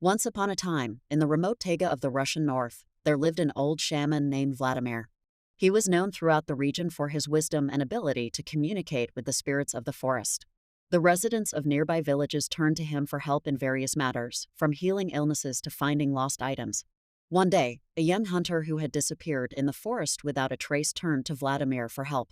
Once upon a time, in the remote taiga of the Russian north, there lived an old shaman named Vladimir. He was known throughout the region for his wisdom and ability to communicate with the spirits of the forest. The residents of nearby villages turned to him for help in various matters, from healing illnesses to finding lost items. One day, a young hunter who had disappeared in the forest without a trace turned to Vladimir for help.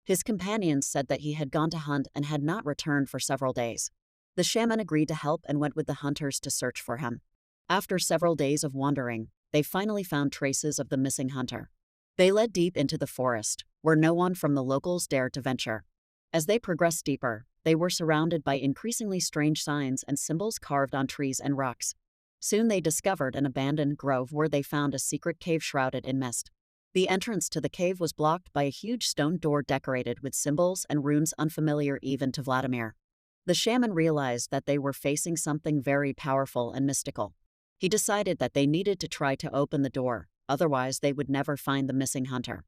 His companions said that he had gone to hunt and had not returned for several days. The shaman agreed to help and went with the hunters to search for him. After several days of wandering, they finally found traces of the missing hunter. They led deep into the forest, where no one from the locals dared to venture. As they progressed deeper, they were surrounded by increasingly strange signs and symbols carved on trees and rocks. Soon they discovered an abandoned grove where they found a secret cave shrouded in mist. The entrance to the cave was blocked by a huge stone door decorated with symbols and runes unfamiliar even to Vladimir. The shaman realized that they were facing something very powerful and mystical. He decided that they needed to try to open the door, otherwise they would never find the missing hunter.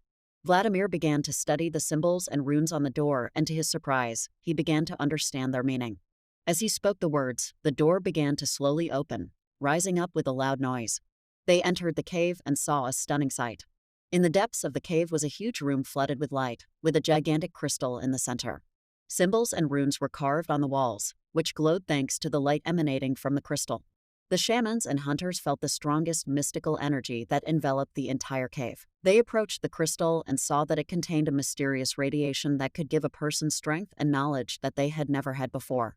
Vladimir began to study the symbols and runes on the door, and to his surprise, he began to understand their meaning. As he spoke the words, the door began to slowly open, rising up with a loud noise. They entered the cave and saw a stunning sight. In the depths of the cave was a huge room flooded with light, with a gigantic crystal in the center. Symbols and runes were carved on the walls, which glowed thanks to the light emanating from the crystal. The shamans and hunters felt the strongest mystical energy that enveloped the entire cave. They approached the crystal and saw that it contained a mysterious radiation that could give a person strength and knowledge that they had never had before.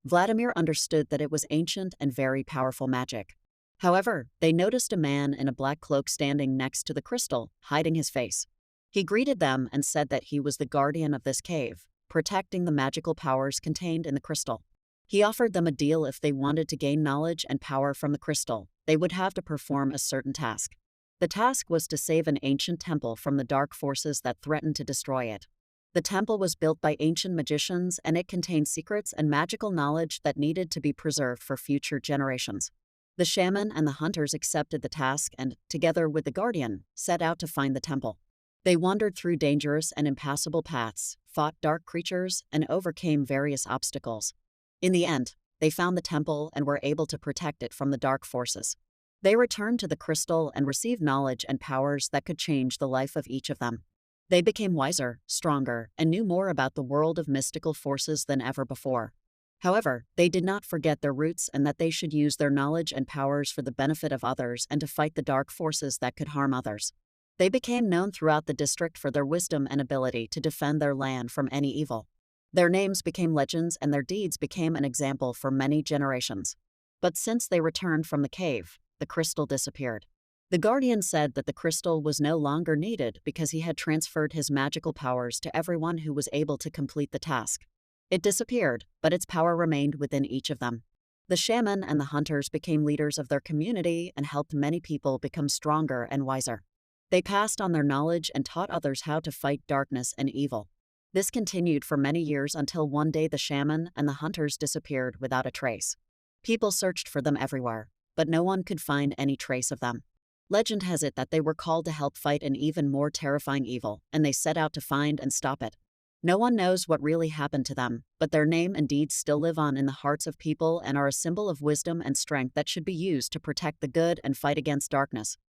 Vladimir understood that it was ancient and very powerful magic. However, they noticed a man in a black cloak standing next to the crystal, hiding his face. He greeted them and said that he was the guardian of this cave, protecting the magical powers contained in the crystal. He offered them a deal if they wanted to gain knowledge and power from the crystal. They would have to perform a certain task. The task was to save an ancient temple from the dark forces that threatened to destroy it. The temple was built by ancient magicians, and it contained secrets and magical knowledge that needed to be preserved for future generations. The shaman and the hunters accepted the task and, together with the guardian, set out to find the temple. They wandered through dangerous and impassable paths, fought dark creatures, and overcame various obstacles. In the end, they found the temple and were able to protect it from the dark forces. They returned to the crystal and received knowledge and powers that could change the life of each of them. They became wiser, stronger, and knew more about the world of mystical forces than ever before. However, they did not forget their roots and that they should use their knowledge and powers for the benefit of others and to fight the dark forces that could harm others. They became known throughout the district for their wisdom and ability to defend their land from any evil. Their names became legends and their deeds became an example for many generations. But since they returned from the cave, the crystal disappeared. The guardian said that the crystal was no longer needed because he had transferred his magical powers to everyone who was able to complete the task. It disappeared, but its power remained within each of them. The shaman and the hunters became leaders of their community and helped many people become stronger and wiser. They passed on their knowledge and taught others how to fight darkness and evil. This continued for many years until one day the shaman and the hunters disappeared without a trace. People searched for them everywhere, but no one could find any trace of them. Legend has it that they were called to help fight an even more terrifying evil, and they set out to find and stop it. No one knows what really happened to them, but their name and deeds still live on in the hearts of people and are a symbol of wisdom and strength that should be used to protect the good and fight against darkness.